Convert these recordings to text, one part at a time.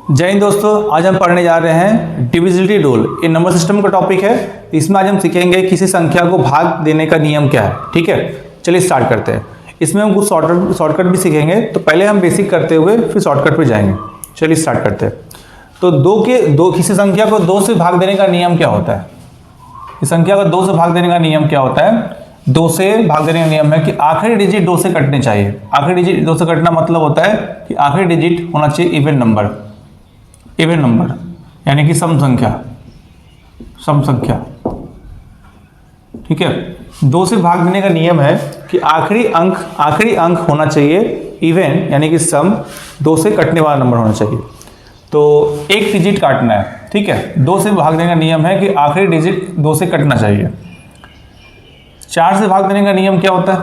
जय हिंद दोस्तों, आज हम पढ़ने जा रहे हैं डिविजिबिलिटी रूल। ये नंबर सिस्टम का टॉपिक है। इसमें आज हम सीखेंगे किसी संख्या को भाग देने का नियम क्या है। ठीक है, चलिए स्टार्ट करते हैं। इसमें हम कुछ शॉर्टकट भी सीखेंगे, तो पहले हम बेसिक करते हुए फिर शॉर्टकट पे जाएंगे। चलिए स्टार्ट करते हैं। तो किसी संख्या को 2 से भाग देने का नियम क्या होता है? इस संख्या को 2 से भाग देने का नियम क्या होता है? 2 से भाग देने का नियम है कि आखिरी डिजिट 2 से कटने चाहिए। आखिरी डिजिट 2 से कटना मतलब होता है कि आखिरी डिजिट होना चाहिए इवन नंबर यानी कि सम संख्या। ठीक है, 2 से भाग देने का नियम है कि आखिरी अंक होना चाहिए इवन यानी कि सम, 2 से कटने वाला नंबर होना चाहिए। तो एक डिजिट काटना है, ठीक है। 2 से भाग देने का नियम है कि आखिरी डिजिट 2 से कटना चाहिए। 4 से भाग देने का नियम क्या होता है?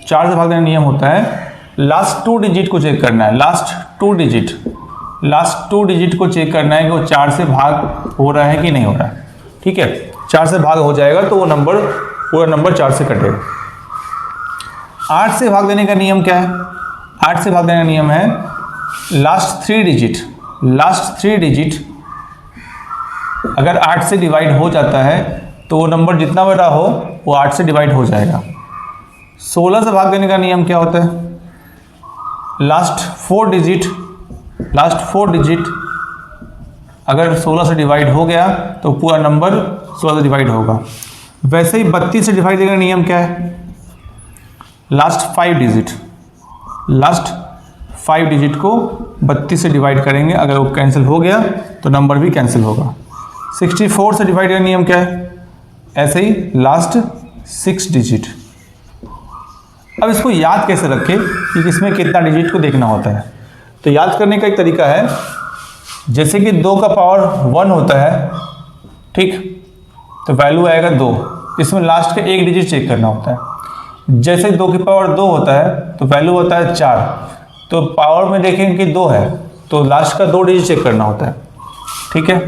4 से भाग देने का नियम होता है लास्ट 2 डिजिट को चेक करना है। लास्ट 2 डिजिट को चेक करना है कि वो 4 से भाग हो रहा है कि नहीं हो रहा है। ठीक है, 4 से भाग हो जाएगा तो वो पूरा नंबर 4 से कटेगा। 8 से भाग देने का नियम क्या है? 8 से भाग देने का नियम है लास्ट 3 डिजिट अगर 8 से डिवाइड हो जाता है तो वो नंबर जितना बड़ा हो वो 8 से डिवाइड हो जाएगा। 16 से भाग देने का नियम क्या होता है? लास्ट 4 डिजिट अगर 16 से डिवाइड हो गया तो पूरा नंबर 16 से डिवाइड होगा। वैसे ही 32 से डिवाइड देने का नियम क्या है? लास्ट 5 डिजिट को 32 से डिवाइड करेंगे, अगर वो कैंसिल हो गया तो नंबर भी कैंसिल होगा। 64 से डिवाइड का नियम क्या है? ऐसे ही लास्ट 6 डिजिट। अब इसको याद कैसे रखें कि इसमें कितना डिजिट को देखना होता है? तो याद करने का एक तरीका है, जैसे कि 2 का पावर 1 होता है, ठीक, तो वैल्यू आएगा 2। इसमें लास्ट का एक डिजिट चेक करना होता है। जैसे 2 की पावर 2 होता है तो वैल्यू होता है 4, तो पावर में देखेंगे कि 2 है तो लास्ट का 2 डिजिट चेक करना होता है। ठीक है,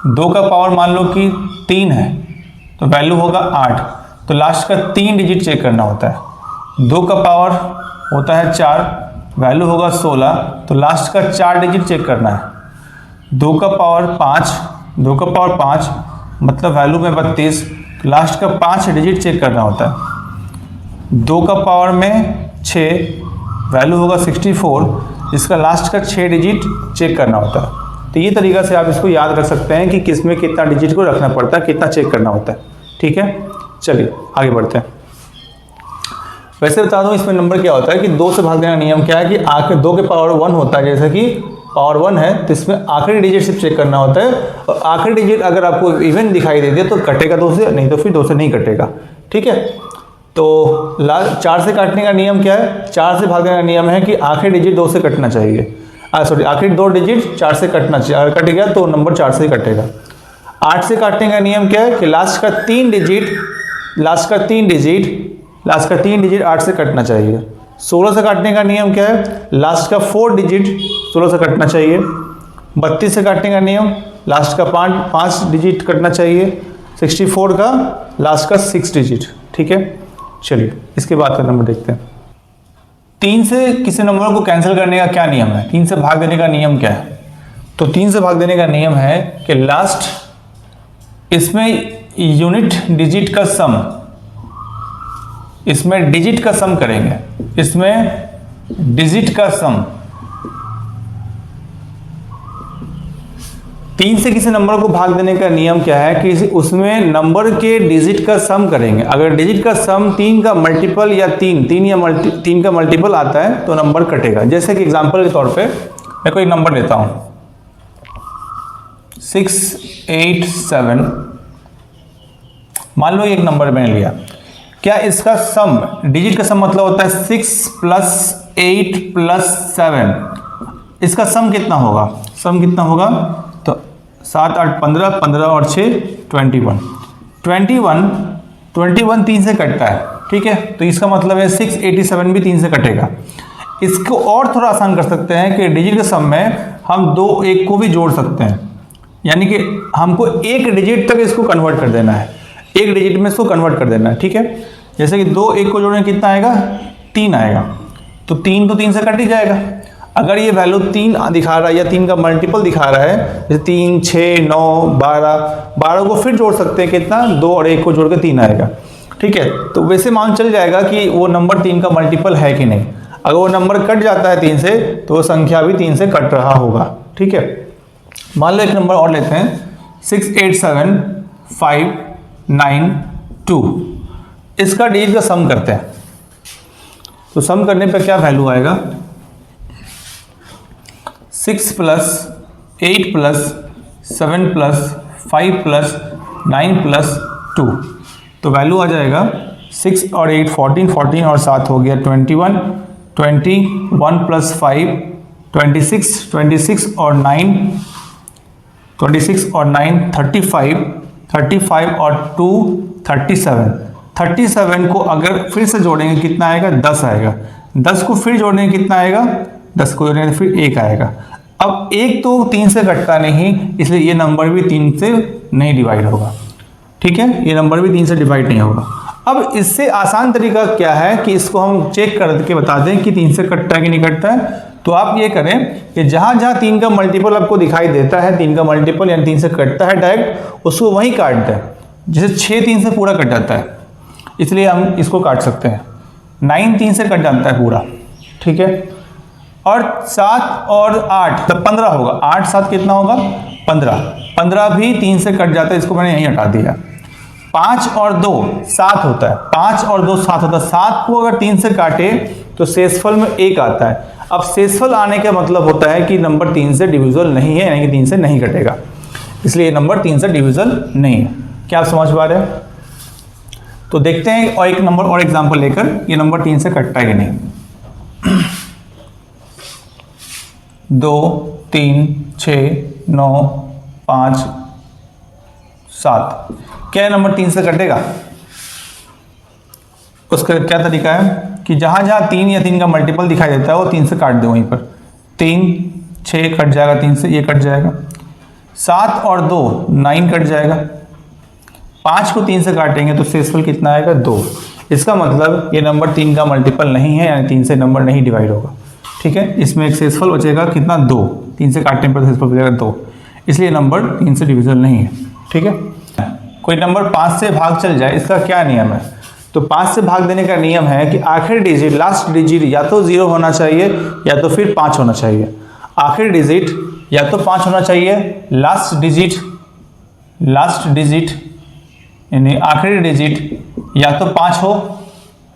2 का पावर मान लो कि 3 है तो वैल्यू होगा 8, तो लास्ट का 3 डिजिट चेक करना होता है। 2 का पावर होता है 4, वैल्यू होगा 16, तो लास्ट का 4 डिजिट चेक करना है। 2 का पावर 5 मतलब वैल्यू में 32, तो लास्ट का 5 डिजिट चेक करना होता है। 2 का पावर में 6, वैल्यू होगा 64, जिसका लास्ट का 6 डिजिट चेक करना होता है। तो ये तरीका से आप इसको याद रख सकते हैं कि किस में कितना डिजिट को रखना पड़ता है, कितना चेक करना होता है। ठीक है, चलिए आगे बढ़ते हैं। वैसे बता दूं इसमें नंबर क्या होता है कि 2 से भाग देने का नियम क्या है कि आखिर 2 के पावर 1 होता है, जैसे कि पावर 1 है तो इसमें आखिरी डिजिट सिर्फ चेक करना होता है, और आखिरी डिजिट अगर आपको इवन दिखाई दे दे तो कटेगा 2 से, नहीं तो फिर 2 से नहीं कटेगा। ठीक है, तो 4 से काटने का नियम क्या है? 4 से भागने का नियम है कि आखिरी डिजिट 2 से कटना चाहिए। आखिरी 2 डिजिट 4 से कटना चाहिए, अगर कट गया तो नंबर 4 से ही कटेगा। 8 से काटने का नियम क्या है कि लास्ट का 3 डिजिट 8 से कटना चाहिए। 16 से काटने का नियम क्या है? लास्ट का 4 डिजिट 16 से कटना चाहिए। 32 से काटने का नियम लास्ट का 5 डिजिट कटना चाहिए। 64 का लास्ट का 6 डिजिट। ठीक है, चलिए इसके बाद का नंबर देखते हैं। 3 से किसी नंबर को कैंसिल करने का क्या नियम है? 3 से भाग देने का नियम क्या है? तो 3 से भाग देने का नियम है कि लास्ट इसमें यूनिट डिजिट का सम, इसमें डिजिट का सम करेंगे, इसमें डिजिट का सम। 3 से किसी नंबर को भाग देने का नियम क्या है कि उसमें नंबर के डिजिट का सम करेंगे। अगर डिजिट का सम 3 का मल्टीपल या 3 का मल्टीपल आता है तो नंबर कटेगा। जैसे कि एग्जांपल के तौर पे मैं कोई नंबर लेता हूं 687, मान लो एक नंबर मैंने लिया। क्या इसका सम, डिजिट का सम मतलब होता है 6 + 8 + 7, इसका सम कितना होगा? तो 7 8 15, 15 और 6 21। 21 3 से कटता है। ठीक है, तो इसका मतलब है 687 भी 3 से कटेगा। इसको और थोड़ा आसान कर सकते हैं कि डिजिट के सम में हम 2 1 को भी जोड़ सकते हैं, यानी कि हमको 1 डिजिट तक इसको कन्वर्ट कर देना है, 1 डिजिट में इसको कन्वर्ट कर देना है। ठीक है, जैसे कि 2 1 को जोड़ने कितना आएगा? 3 आएगा, तो 3 से कट ही जाएगा। अगर ये वैल्यू 3 दिखा रहा है या 3 का मल्टीपल दिखा रहा है, जैसे 3, 6, 9, 12 को फिर जोड़ सकते हैं, कितना 2 और 1 को जोड़ के 3 आएगा। ठीक है, तो वैसे मान चल जाएगा कि वो नंबर 3 का मल्टीपल है कि नहीं। अगर वो नंबर कट जाता है 3 से तो वो संख्या भी 3 से कट रहा होगा। ठीक है, मान लो एक नंबर और लेते हैं 68759 इसका डिजिट का सम करते हैं। तो सम करने पे क्या वैल्यू आएगा, 6 + 8 + 7 + 5 + 9 + 2, तो वैल्यू आ जाएगा 6 और 8 14, 14 और 7 हो गया 21, 21 + 5 26, 26 और 9 26 और 9 35, 35 और 2 37, 37 को अगर फिर से जोड़ेंगे कितना आएगा, 10 आएगा। 10 को फिर जोड़ेंगे कितना आएगा, 10 को जोड़ेंगे फिर 1 आएगा। अब 1 तो 3 से कटता नहीं, इसलिए ये नंबर भी 3 से नहीं डिवाइड होगा। ठीक है, ये नंबर भी 3 से डिवाइड नहीं होगा। अब इससे आसान तरीका क्या है कि इसको हम चेक करके बता दें कि 3 से कटता है कि नहीं कटता है। तो आप ये करें कि जहाँ जहाँ 3 का मल्टीपल आपको दिखाई देता है, 3 का मल्टीपल यानी 3 से कटता है डायरेक्ट, उसको वहीं काट दें। जैसे 6 3 से पूरा कट जाता है, इसलिए हम इसको काट सकते हैं। 9 3 से कट जाता है पूरा। ठीक है, और 7 और 8 तब 15 होगा। 8 7 कितना होगा, 15। 15 भी 3 से कट जाता है, इसको मैंने यहीं हटा दिया। 5 और 2 7 होता है, 5 और 2 7 होता है। 7 को अगर 3 से काटे तो शेषफल में 1 आता है। अब शेषफल आने का मतलब होता है कि नंबर 3 से डिविजिबल नहीं है, यानी कि 3 से नहीं कटेगा, इसलिए नंबर 3 से डिविजिबल नहीं है। क्या आप समझ पा रहे हैं? तो देखते हैं और एक नंबर और एग्जांपल लेकर ये नंबर 3 से कटता है कि नहीं। 2 3 6 9 5 7, क्या नंबर 3 से कटेगा? उसका क्या तरीका है कि जहां जहां 3 या 3 का मल्टीपल दिखाई देता है वो 3 से काट दो। वहीं पर 3 6 कट जाएगा, 3 से ये कट जाएगा। 7 और 2 9 कट जाएगा। 5 को 3 से काटेंगे तो शेषफल कितना आएगा, 2। इसका मतलब ये नंबर 3 का मल्टीपल नहीं है, यानी 3 से नंबर नहीं डिवाइड होगा। ठीक है, इसमें एक शेषफल बचेगा कितना, 2। 3 से काटने पर शेषफल बचेगा 2, इसलिए नंबर 3 से डिविजिबल नहीं है। ठीक है, कोई नंबर 5 से भाग चल जाए, इसका क्या नियम है? तो 5 से भाग देने का नियम है कि आखिरी डिजिट, लास्ट डिजिट या तो 0 होना चाहिए या तो फिर 5 होना चाहिए। आखिरी डिजिट या तो 5 होना चाहिए, लास्ट डिजिट यानी आखिरी डिजिट या तो 5 हो,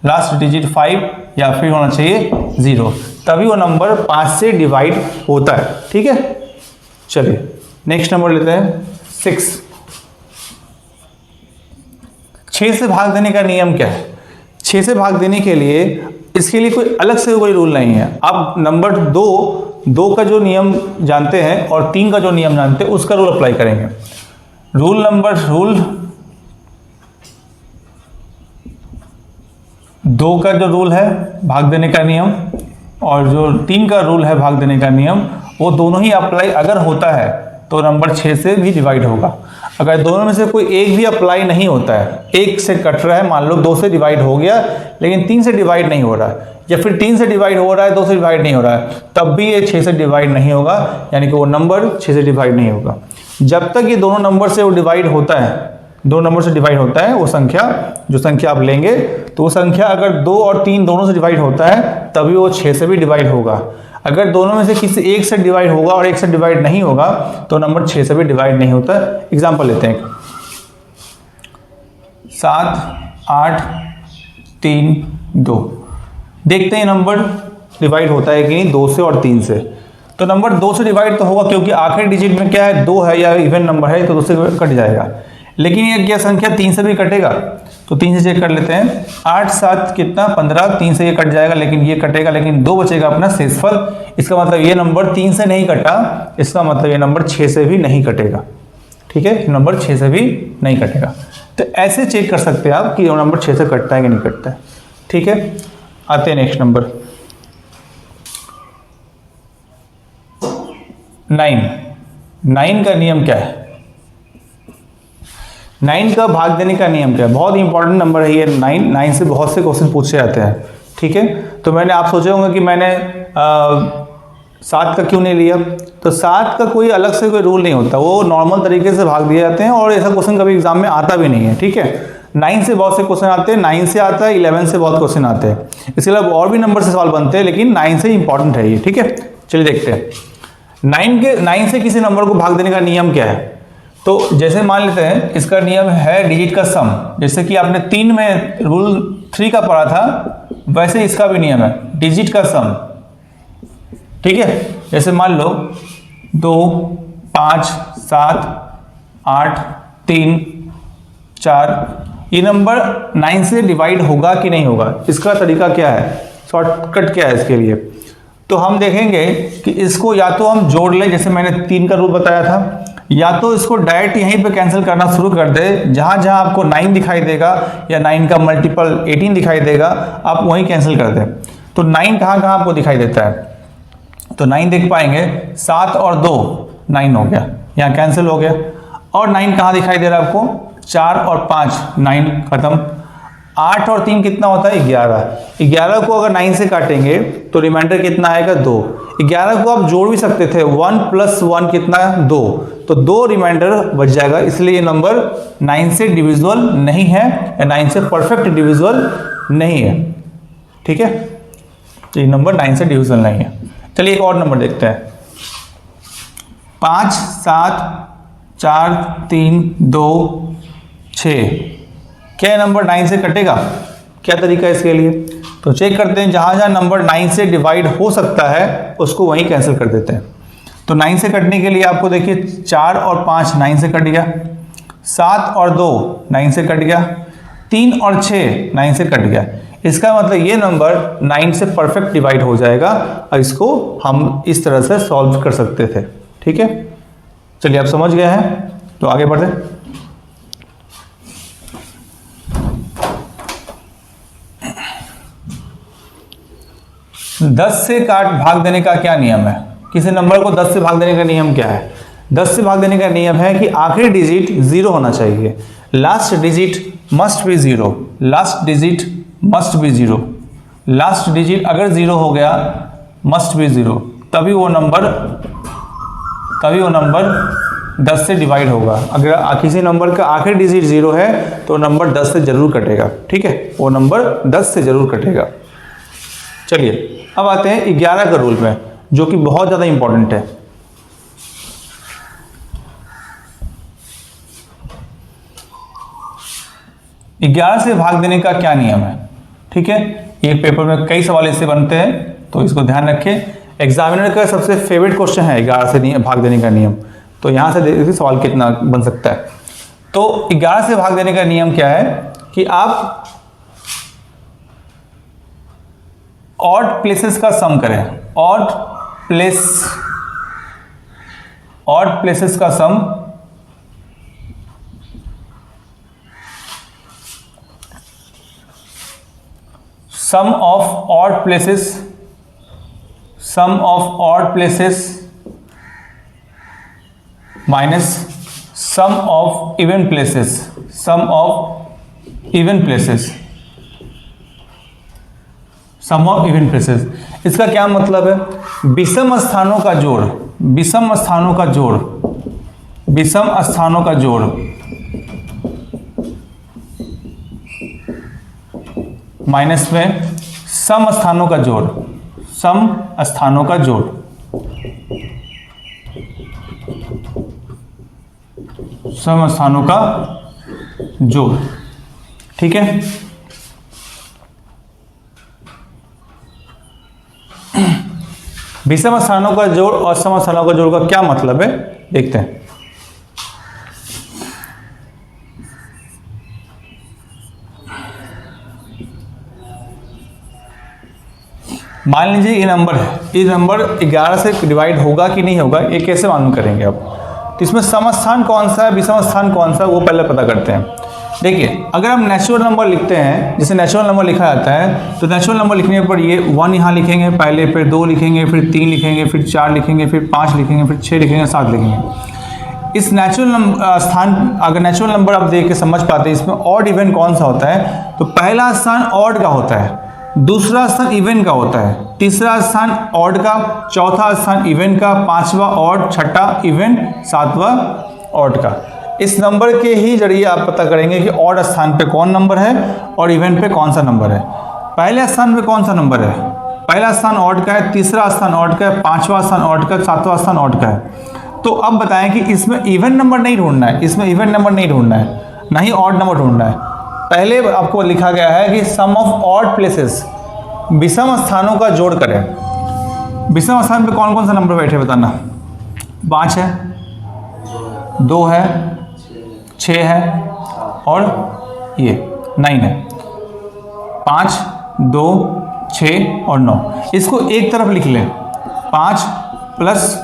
लास्ट डिजिट 5 या फिर होना चाहिए 0, तभी वो नंबर 5 से डिवाइड होता है। ठीक है, चलिए नेक्स्ट नंबर लेते हैं 6। 6 से भाग देने का नियम क्या है? 6 से भाग देने के लिए इसके लिए कोई अलग से कोई रूल नहीं है। आप नंबर 2 का जो नियम जानते हैं और 3 का जो नियम जानते हैं उसका रूल अप्लाई करेंगे। रूल 2 का जो रूल है भाग देने का नियम और जो 3 का रूल है भाग देने का नियम, वो दोनों ही अप्लाई अगर होता है तो नंबर 6 से भी डिवाइड होगा। अगर दोनों में से कोई एक भी अप्लाई नहीं होता है, 1 से कट रहा है, मान लो 2 से डिवाइड हो गया लेकिन 3 से डिवाइड नहीं हो रहा है, या फिर 3 से डिवाइड हो रहा है 2 से डिवाइड नहीं हो रहा है, तब भी ये 6 से डिवाइड नहीं होगा, यानी कि वो नंबर 6 से डिवाइड नहीं होगा। जब तक ये दोनों नंबर से वो डिवाइड होता है, 2 नंबर से डिवाइड होता है, वो संख्या जो संख्या आप लेंगे तो वो संख्या अगर 2 और 3 दोनों से डिवाइड होता है तभी वो 6 से भी डिवाइड होगा। अगर दोनों में से किसी एक से डिवाइड होगा और एक से डिवाइड नहीं होगा तो नंबर 6 से भी डिवाइड नहीं होता। एग्जाम्पल लेते हैं 7 8 3 2, देखते हैं नंबर डिवाइड होता है कि नहीं 2 से और 3 से। तो नंबर 2 से डिवाइड तो होगा क्योंकि आखिरी डिजिट में क्या है, 2 है या इवन नंबर है, तो 2 से कट जाएगा। लेकिन ये क्या संख्या 3 से भी कटेगा, तो 3 से चेक कर लेते हैं। 8 7 कितना 15, 3 से ये कट जाएगा लेकिन ये कटेगा, लेकिन 2 बचेगा अपना शेषफल। इसका मतलब ये नंबर 3 से नहीं कटा, इसका मतलब ये नंबर 6 से भी नहीं कटेगा। ठीक है, नंबर 6 से भी नहीं कटेगा। तो ऐसे चेक कर सकते हैं आप कि नंबर 6 से कटता है कि नहीं कटता है। ठीक है, आते हैं नेक्स्ट नंबर 9 का नियम क्या है? 9 का भाग देने का नियम क्या है? बहुत इंपॉर्टेंट नंबर है ये 9 से बहुत से क्वेश्चन पूछे जाते हैं। ठीक है, तो मैंने आप सोचे होंगे कि मैंने 7 का क्यों नहीं लिया? तो 7 का कोई अलग से कोई रूल नहीं होता, वो नॉर्मल तरीके से भाग दिए जाते हैं और ऐसा क्वेश्चन कभी एग्जाम में आता भी नहीं है, ठीक है। 9 से बहुत से क्वेश्चन आते हैं, 9 से आता है, 11 से बहुत क्वेश्चन आते हैं, इसके अलावा और भी नंबर से सवाल बनते हैं, लेकिन 9 से इंपॉर्टेंट है ये, ठीक है। चलिए देखते हैं 9 से किसी नंबर को भाग देने का नियम क्या है। तो जैसे मान लेते हैं इसका नियम है डिजिट का सम, जैसे कि आपने 3 में रूल 3 का पढ़ा था, वैसे इसका भी नियम है डिजिट का सम, ठीक है। जैसे मान लो 2, 5, 7, 8, 3, 4, ये नंबर 9 से डिवाइड होगा कि नहीं होगा, इसका तरीका क्या है, शॉर्टकट क्या है इसके लिए। तो हम देखेंगे कि इसको या तो हम जोड़ लें, जैसे मैंने 3 का रूल बताया था, या तो इसको डायरेक्ट यहीं पे कैंसिल करना शुरू कर दे, जहां जहां आपको 9 दिखाई देगा या 9 का मल्टीपल 18 दिखाई देगा, आप वहीं कैंसिल कर दें। तो 9 कहाँ कहाँ आपको दिखाई देता है, तो 9 देख पाएंगे, 7 और 2 9 हो गया, यहाँ कैंसिल हो गया। और 9 कहाँ दिखाई दे रहा है आपको, 4 और 5 9 खत्म। 8 और 3 कितना होता है, 11। 11 को अगर 9 से काटेंगे तो रिमाइंडर कितना आएगा, 2। 11 को आप जोड़ भी सकते थे, 1 + 1 कितना, 2, तो 2 रिमाइंडर बच जाएगा, इसलिए ये नंबर 9 से डिविजिबल नहीं है या 9 से परफेक्ट डिविजिबल नहीं है, ठीक है। तो ये नंबर 9 से डिविजिबल नहीं है। चलिए एक और नंबर देखते हैं, 5, 7, 4, 3, 2, 6, क्या नंबर 9 से कटेगा, क्या तरीका है इसके लिए। तो चेक करते हैं, जहां जहां नंबर 9 से डिवाइड हो सकता है उसको वहीं कैंसिल कर देते हैं। तो 9 से कटने के लिए आपको देखिए 4 और 5 9 से कट गया, 7 और 2 9 से कट गया, 3 और 6 9 से कट गया। इसका मतलब ये नंबर 9 से परफेक्ट डिवाइड हो जाएगा और इसको हम इस तरह से सॉल्व कर सकते थे, ठीक है। चलिए आप समझ गए हैं, तो आगे बढ़ते। 10 से काट भाग देने का क्या नियम है, किसी नंबर को 10 से भाग देने का नियम क्या है। 10 से भाग देने का नियम है कि आखिरी डिजिट 0 होना चाहिए, last digit must be 0, last digit must be 0, last digit अगर 0 हो गया मस्ट बी 0, तभी वो नंबर 10 से डिवाइड होगा। अगर किसी नंबर का आखिरी डिजिट 0 है तो नंबर 10 से जरूर कटेगा, ठीक है, वो नंबर 10 से जरूर कटेगा। चलिए अब आते हैं 11 का रूल में, जो कि बहुत ज्यादा इंपॉर्टेंट है। ग्यारह से भाग देने का क्या नियम है, ठीक है। ये पेपर में कई सवाल इससे बनते हैं, तो इसको ध्यान रखें। एग्जामिनर का सबसे फेवरेट क्वेश्चन है 11 से भाग देने का नियम, तो यहां से देखिए सवाल कितना बन सकता है। तो 11 से भाग देने का नियम क्या है कि आप ऑड प्लेसेस का सम करें, ऑड प्लेसेस का sum sum of odd places minus sum of even places, sum of even places. इसका क्या मतलब है, विषम स्थानों का जोड़ माइनस में सम स्थानों का जोड़, ठीक है। विषम स्थानों का जोड़ और सम स्थानों का जोड़ का क्या मतलब है, देखते हैं। मान लीजिए ये नंबर है, ये नंबर 11 से डिवाइड होगा कि नहीं होगा, ये कैसे मालूम करेंगे आप। तो इसमें सम स्थान कौन सा है, विषम स्थान कौन सा है, वो पहले पता करते हैं। देखिए अगर हम नेचुरल नंबर लिखते हैं, जैसे नेचुरल नंबर लिखा जाता है, तो नेचुरल नंबर लिखने पर ये 1 यहाँ लिखेंगे पहले, फिर 2 लिखेंगे, फिर 3 लिखेंगे, फिर 4 लिखेंगे, फिर 5 लिखेंगे, फिर 6 लिखेंगे, 7 लिखेंगे। इस नेचुरल स्थान, अगर नेचुरल नंबर आप देख के समझ पाते हैं इसमें ऑड इवन कौन सा होता है, तो पहला स्थान ऑड का होता है, दूसरा स्थान इवन का होता है, तीसरा स्थान ऑड का, चौथा स्थान इवन का, पांचवा ऑड, छठा इवन, सातवां ऑड का। इस नंबर के ही जरिए आप पता करेंगे कि ऑड स्थान पे कौन नंबर है और इवन पे कौन सा नंबर है। पहले स्थान पे कौन सा नंबर है? पहला स्थान ऑड का है, तीसरा स्थान ऑड का है, पांचवा स्थान ऑड का है, सातवां स्थान ऑड का है। तो अब बताएं कि इसमें इवन नंबर नहीं ढूंढना है, इसमें इवन नंबर नहीं ढूंढना है, ना ही ऑड नंबर ढूंढना है। पहले आपको लिखा गया है कि सम ऑफ ऑड प्लेसेस, विषम स्थानों का जोड़ करें। विषम स्थान पे कौन कौन सा नंबर बैठे बताना? 5 है, 2 है, 6 है और ये 9 है। 5, 2, 6 और 9। इसको एक तरफ लिख लें, 5 +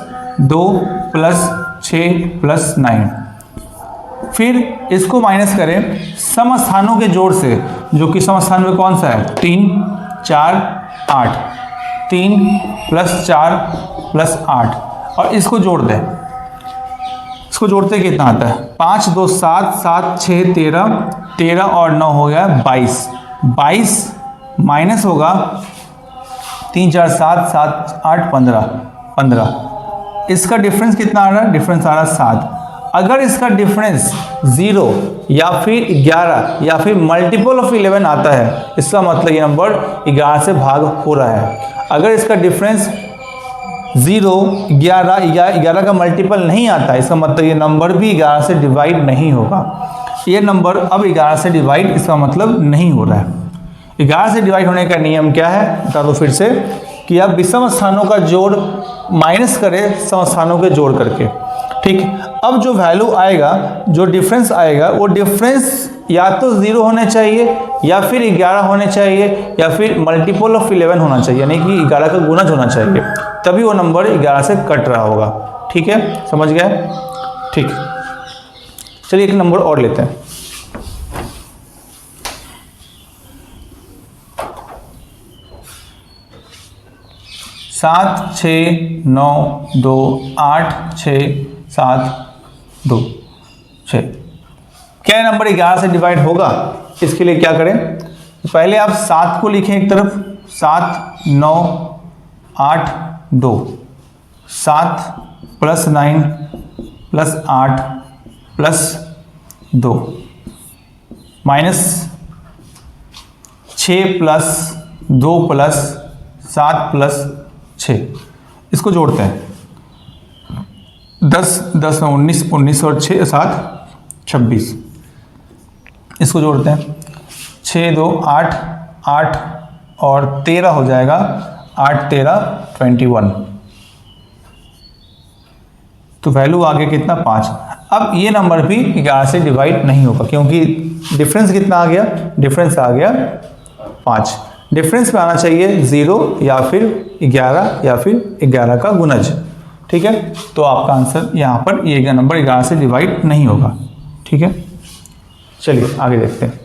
2 + 6 + 9। फिर इसको माइनस करें सम स्थानों के जोड़ से, जो कि सम स्थान में कौन सा है? 3, 4, 8। 3 + 4 + 8 और इसको जोड़ दें। इसको जोड़ते कितना आता है? 5, 2, 7, 7, 6, 13, 13 और 9 हो गया 22। 22 माइनस होगा 3, 4, 7, 7, 8, 15, 15। इसका डिफरेंस कितना आ रहा है? डिफरेंस आ रहा है 7। अगर इसका डिफरेंस 0 या फिर 11 या फिर मल्टीपल ऑफ 11 आता है, इसका मतलब ये नंबर 11 से भाग हो रहा है। अगर इसका डिफरेंस 0, 11 का मल्टीपल नहीं आता, इसका मतलब ये नंबर भी 11 से डिवाइड नहीं होगा। ये नंबर अब 11 से डिवाइड, इसका मतलब नहीं हो रहा है। 11 से डिवाइड होने का नियम क्या है बता दो फिर से, कि आप विषम स्थानों का जोड़ माइनस करें सम स्थानों के जोड़ करके। ठीक, अब जो वैल्यू आएगा, जो डिफरेंस आएगा, वो डिफरेंस या तो 0 होने चाहिए या फिर 11 होने चाहिए या फिर मल्टीपल ऑफ 11 होना चाहिए, यानी कि 11 का गुणज होना चाहिए, तभी वो नंबर 11 से कट रहा होगा। ठीक है, समझ गए? ठीक, चलिए एक नंबर और लेते हैं। 7, 6, 9, 2, 8, 6, 7, 2, 6। क्या नंबर 11 से डिवाइड होगा? इसके लिए क्या करें? पहले आप 7 को लिखें एक तरफ, 7, 9, 8, 2, 7 + 9 + 8 + 2 माइनस 6 + 2 + 7 + 6। इसको जोड़ते हैं, 10, 10, 19, 19 और 6, 7, 26। इसको जोड़ते हैं, 6, 2, 8, 8 और 13 हो जाएगा, 8, 13, 21। तो वैल्यू आ गया कितना? 5। अब ये नंबर भी 11 से डिवाइड नहीं होगा, क्योंकि डिफरेंस कितना आ गया? डिफरेंस आ गया 5। डिफरेंस में आना चाहिए 0 या फिर 11 या फिर 11 का गुणज। ठीक है, तो आपका आंसर यहाँ पर ये नंबर 11 से डिवाइड नहीं होगा। ठीक है, चलिए आगे देखते हैं।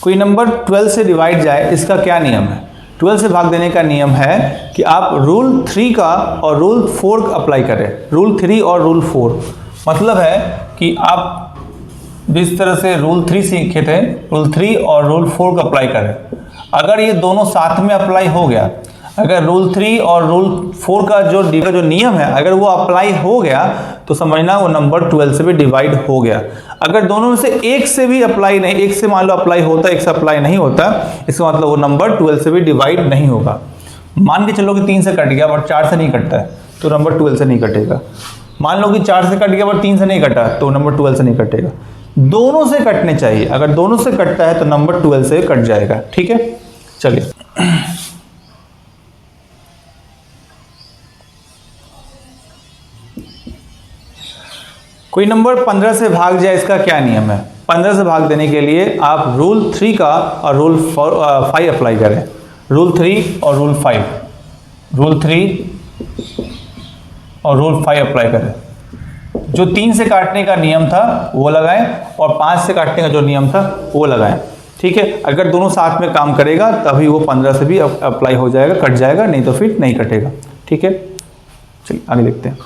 कोई नंबर 12 से डिवाइड जाए, इसका क्या नियम है? 12 से भाग देने का नियम है कि आप रूल 3 का और रूल 4 अप्लाई करें। रूल 3 और रूल 4 मतलब है कि आप जिस तरह से रूल 3 सीखे थे, रूल 3 और रूल 4 का अप्लाई करें। अगर ये दोनों साथ में अप्लाई हो गया, अगर रूल 3 और रूल 4 का जो नियम है, अगर वो अप्लाई हो गया, तो समझना वो नंबर 12 से भी डिवाइड हो गया। अगर दोनों में से एक से भी अप्लाई नहीं, एक से मान लो अप्लाई होता है, एक से अप्लाई नहीं होता, इसका मतलब वो नंबर 12 से भी डिवाइड नहीं होगा। मान के चलो कि 3 से कट गया बट 4 से नहीं कटता है, तो नंबर 12 से नहीं कटेगा। मान लो कि 4 से कट गया बट 3 से नहीं कटा, तो नंबर 12 से नहीं कटेगा। दोनों से कटने चाहिए, अगर दोनों से कटता है तो नंबर 12 से कट जाएगा। ठीक है, चलिए कोई नंबर 15 से भाग जाए, इसका क्या नियम है? 15 से भाग देने के लिए आप रूल 3 का और रूल 5 अप्लाई करें। रूल 3 और रूल 5, रूल 3 और रूल 5 अप्लाई करें। जो 3 से काटने का नियम था वो लगाएं और 5 से काटने का जो नियम था वो लगाएं। ठीक है, अगर दोनों साथ में काम करेगा तभी वो 15 से भी अप्लाई हो जाएगा, कट जाएगा, नहीं तो फिर नहीं कटेगा। ठीक है, चलिए आगे देखते हैं।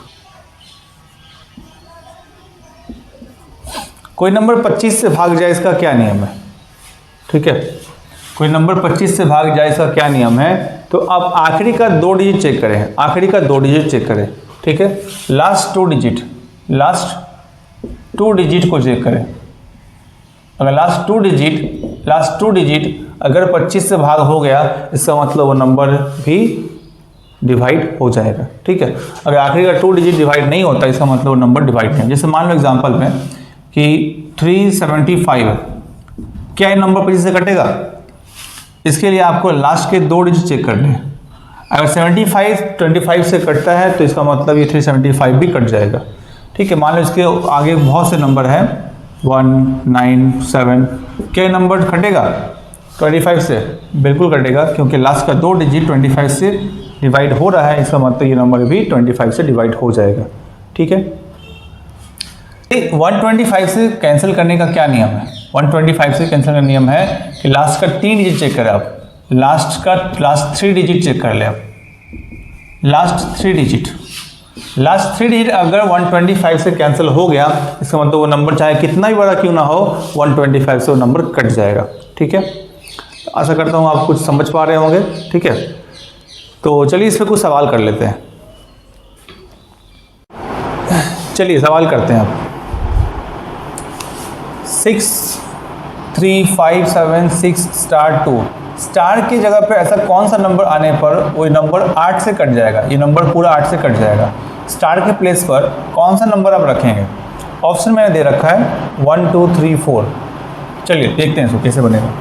कोई नंबर 25 से भाग जाए, इसका क्या नियम है? ठीक है, कोई नंबर 25 से भाग जाए, इसका क्या नियम है? तो अब आखिरी का 2 डिजिट चेक करें, आखिरी का 2 डिजिट चेक करें, ठीक है। लास्ट टू डिजिट को चेक करें। अगर लास्ट टू डिजिट अगर 25 से भाग हो गया, इसका मतलब वो नंबर भी डिवाइड हो जाएगा, ठीक है। अगर आखिरी का 2 डिजिट डिवाइड नहीं होता, इसका मतलब वो नंबर डिवाइड नहीं है। जैसे मान लो एग्जांपल में कि 375 है, क्या ये नंबर 25 से कटेगा? इसके लिए आपको लास्ट के 2 डिजिट चेक करने हैं। अगर 75 25 से कटता है तो इसका मतलब ये 375 भी कट जाएगा, ठीक है। मान लो इसके आगे बहुत से नंबर हैं 1 9 7, क्या ये नंबर कटेगा 25 से? बिल्कुल कटेगा, क्योंकि लास्ट का 2 डिजिट 25 से डिवाइड हो रहा है, इसका मतलब ये नंबर भी 25 से डिवाइड हो जाएगा, ठीक है। 125 से कैंसिल करने का क्या नियम है? 125 से कैंसिल का नियम है कि लास्ट का 3 डिजिट चेक करें आप, लास्ट 3 डिजिट चेक कर ले आप, लास्ट 3 डिजिट अगर 125 से कैंसिल हो गया, इसका मतलब वो नंबर चाहे कितना भी बड़ा क्यों ना हो, 125 से वो नंबर कट जाएगा, ठीक है। आशा करता हूँ आप कुछ समझ पा रहे होंगे, ठीक है। तो चलिए इस पर कुछ सवाल कर लेते हैं। चलिए सवाल करते हैं आप। 6 3 5 7 6 स्टार 2, स्टार की जगह पे ऐसा कौन सा नंबर आने पर वो नंबर 8 से कट जाएगा? ये नंबर पूरा 8 से कट जाएगा। स्टार के प्लेस पर कौन सा नंबर आप रखेंगे? ऑप्शन मैंने दे रखा है 1 2 3 4। चलिए देखते हैं इसको कैसे बनेगा।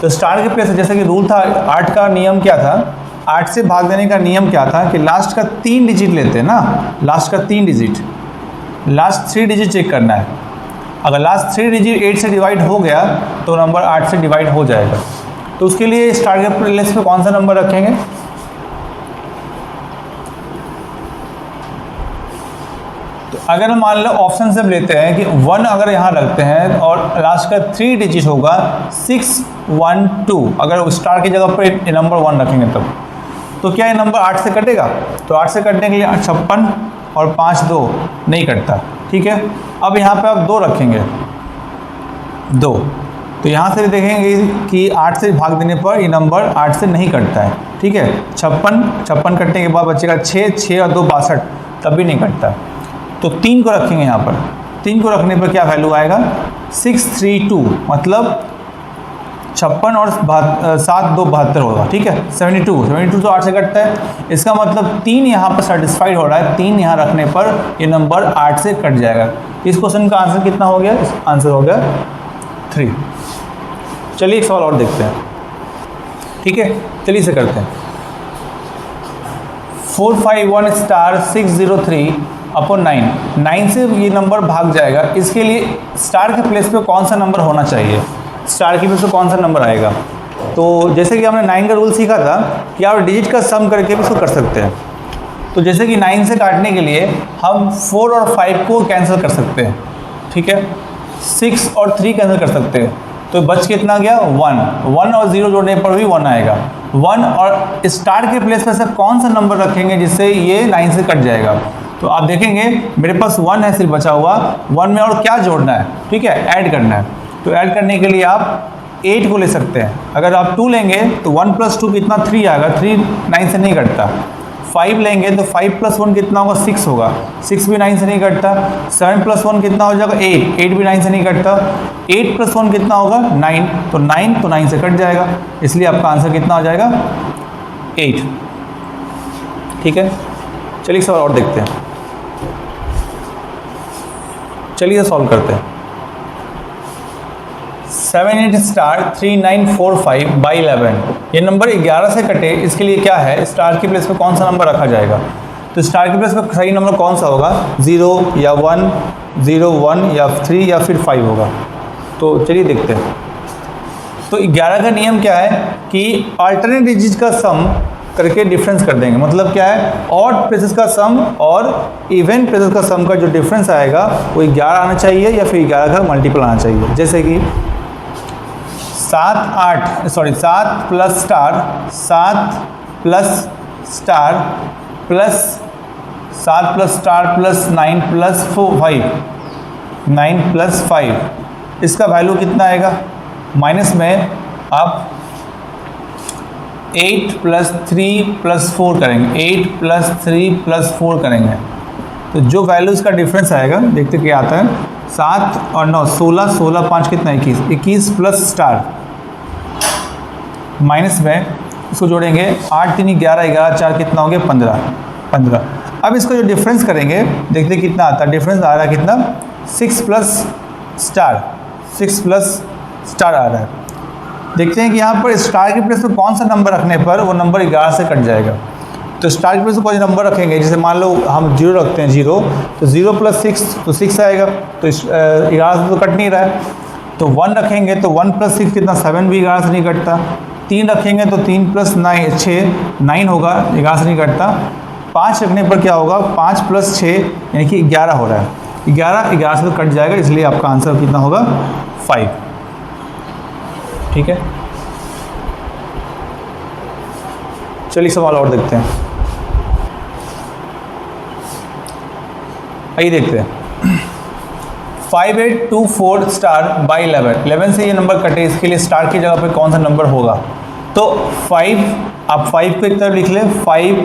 तो स्टार के प्लेस, जैसे कि रूल था 8 का नियम क्या था, 8 से भाग देने का नियम क्या था कि लास्ट का 3 डिजिट लेते हैं ना, लास्ट का 3 डिजिट, लास्ट 3 डिजिट चेक करना है। अगर लास्ट 3 डिजिट 8 से डिवाइड हो गया तो नंबर 8 से डिवाइड हो जाएगा। तो उसके लिए स्टार के प्लेस पे कौन सा नंबर रखेंगे? तो अगर मान लो ऑप्शन से लेते हैं कि 1 अगर यहाँ रखते हैं और लास्ट का 3 डिजिट होगा 6 1 2, अगर स्टार की जगह पर नंबर 1 रखेंगे तब तो क्या ये नंबर 8 से कटेगा? तो 8 से कटने के लिए 56 और 5 2 नहीं कटता, ठीक है। अब यहाँ पे आप 2 रखेंगे, 2, तो यहाँ से भी देखेंगे कि 8 से भाग देने पर ये नंबर 8 से नहीं कटता है, ठीक है। 56 कटने के बाद बचेगा 6 और 2 62, तब भी नहीं कटता। तो 3 को रखेंगे यहाँ पर, 3 को रखने पर क्या वैल्यू आएगा? 632, मतलब 56 और 7 2 72 होगा, ठीक है। 72 तो 8 से कटता है, इसका मतलब 3 यहाँ पर सेटिस्फाइड हो रहा है, 3 यहाँ रखने पर ये नंबर 8 से कट जाएगा। इस क्वेश्चन का आंसर कितना हो गया? आंसर हो गया 3। चलिए एक सवाल और देखते हैं, ठीक है। चलिए इसे करते हैं। 451 स्टार 603 अपॉन 9 से ये नंबर भाग जाएगा। इसके लिए स्टार के प्लेस पे कौन सा नंबर होना चाहिए? स्टार की प्लेस पे कौन सा नंबर आएगा? तो जैसे कि हमने 9 का रूल सीखा था कि आप डिजिट का सम करके भी इसको कर सकते हैं। तो जैसे कि 9 से काटने के लिए हम 4 और 5 को कैंसिल कर सकते हैं, ठीक है। 6 और 3 कैंसिल कर सकते हैं, तो बच कितना गया? 1 और 0 जोड़ने पर भी 1 आएगा। 1 और स्टार के प्लेस पर से कौन सा नंबर रखेंगे जिससे ये 9 से कट जाएगा? तो आप देखेंगे मेरे पास 1 है सिर्फ बचा हुआ, 1 में और क्या जोड़ना है, ठीक है, ऐड करना है। तो ऐड करने के लिए आप 8 को ले सकते हैं। अगर आप 2 लेंगे तो 1 + 2 कितना? 3 आएगा, 3 9 से नहीं कटता। 5 लेंगे तो 5 + 1 कितना होगा? 6 होगा, 6 भी 9 से नहीं कटता। 7 + 1 कितना हो जाएगा? 8 भी 9 से नहीं कटता। 8 + 1 कितना होगा? 9, तो 9 से कट जाएगा, इसलिए आपका आंसर कितना हो जाएगा? 8, ठीक है। चलिए सवाल और देखते हैं, चलिए सॉल्व करते हैं। 78 स्टार 3945 बाई 11, ये नंबर 11 से कटे, इसके लिए क्या है? स्टार की प्लेस पे कौन सा नंबर रखा जाएगा? तो स्टार की प्लेस पे सही नंबर कौन सा होगा? 0 या 1, 0 1 या 3 या फिर 5 होगा। तो चलिए देखते हैं। तो 11 का नियम क्या है कि अल्टरनेट डिजिट का सम करके डिफरेंस कर देंगे। मतलब क्या है? ऑड प्लेसेस का सम और इवन प्लेसेस का सम का जो डिफरेंस आएगा वो 11 आना चाहिए या फिर 11 का मल्टीपल आना चाहिए। जैसे कि 7 plus star 7 plus star plus 7 plus star plus 9 plus 5, 9 plus 5, इसका वैल्यू कितना आएगा? माइनस में आप 8 + 3 + 4 करेंगे, 8 + 3 + 4 करेंगे तो जो वैल्यूज़ का डिफरेंस आएगा देखते क्या आता है। 7 और 9 16, 16 5 कितना 21, 21 प्लस स्टार माइनस में इसको जोड़ेंगे 8 3 11, 11 4 कितना हो गया 15। अब इसको जो डिफरेंस करेंगे देखते कितना आता है। डिफरेंस आ रहा है कितना 6 प्लस स्टार आ रहा है। देखते हैं कि यहाँ पर स्टार के प्लेस में कौन सा नंबर रखने पर वो नंबर 11 से कट जाएगा। तो स्टार के प्लेस में कोई नंबर रखेंगे, जैसे मान लो हम 0 रखते हैं, 0 तो 0 + 6 तो 6 आएगा, तो 11 से तो कट नहीं रहा है। तो 1 रखेंगे तो 1 + 6 कितना 7 भी 11 से नहीं कटता। 3 रखेंगे तो 3 + 9 6 9 होगा, 11 से नहीं कटता। 5 रखने पर क्या होगा 5 + 6 यानी कि 11 हो रहा है। 11 से तो कट जाएगा, इसलिए आपका आंसर कितना होगा 5। ठीक है, चलिए सवाल और देखते हैं। आइए देखते हैं 5824 स्टार बाई 11 से ये नंबर कटे, इसके लिए स्टार की जगह पे कौन सा नंबर होगा। तो 5 आप 5 को एक तरफ लिख लें, 5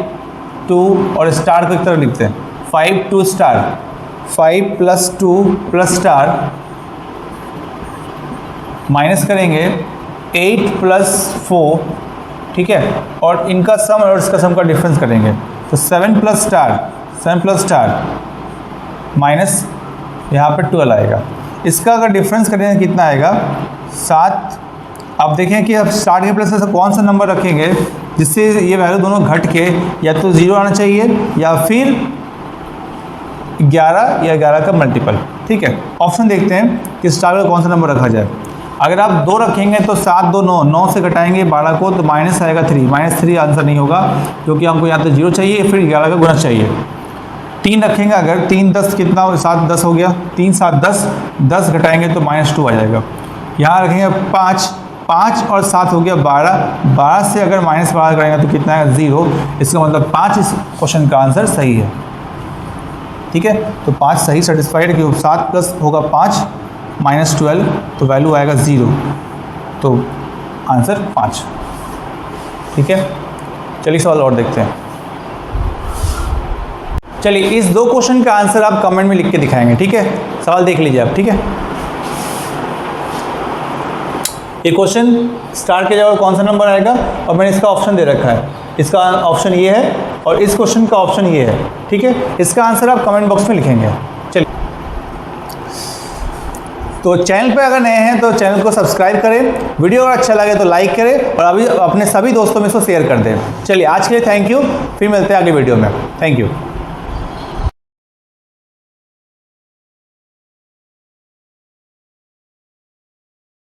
2 और स्टार को एक तरफ लिखते हैं। 5 2 स्टार, 5 + 2 + स्टार माइनस करेंगे 8 + 4, ठीक है, और इनका सम और इसका सम का डिफरेंस करेंगे तो 7 + स्टार माइनस यहाँ पर 12 आएगा। इसका अगर डिफरेंस करेंगे कितना आएगा 7। अब देखें कि अब स्टार के प्लेस से कौन सा नंबर रखेंगे जिससे ये वैल्यू दोनों घट के या तो 0 आना चाहिए या फिर 11 या 11 का मल्टीपल। ठीक है, ऑप्शन देखते हैं कि स्टार का कौन सा नंबर रखा जाए। अगर आप 2 रखेंगे तो 7 2 9, 9 से घटाएंगे 12 को तो माइनस आएगा 3, -3 आंसर नहीं होगा क्योंकि हमको यहाँ तो 0 चाहिए फिर 11 का गुणा चाहिए। 3 रखेंगे अगर 3 10 कितना 7 10 हो गया, 3 7 10, 10 घटाएंगे तो -2 आ जाएगा। यहाँ रखेंगे 5 और 7 हो गया 12 से अगर -12 करेंगे तो कितना है 0। इसका मतलब 5 इस क्वेश्चन का आंसर सही है। ठीक है, तो 5 सही सेटिस्फाइड है क्योंकि 7 प्लस होगा 5 -12 तो वैल्यू आएगा 0, तो आंसर 5। ठीक है, चलिए सवाल और देखते हैं। चलिए इस 2 क्वेश्चन का आंसर आप कमेंट में लिख के दिखाएंगे। ठीक है, सवाल देख लीजिए आप। ठीक है, ये क्वेश्चन स्टार के जगह कौन सा नंबर आएगा और मैंने इसका ऑप्शन दे रखा है। इसका ऑप्शन ये है और इस क्वेश्चन का ऑप्शन ये है। ठीक है, इसका आंसर आप कमेंट बॉक्स में लिखेंगे। चलिए, तो चैनल पे अगर नए हैं तो चैनल को सब्सक्राइब करें, वीडियो अगर अच्छा लगे तो लाइक करें और अभी अपने सभी दोस्तों में इसको शेयर कर दें। चलिए आज के लिए थैंक यू, फिर मिलते हैं आगे वीडियो में। Thank you.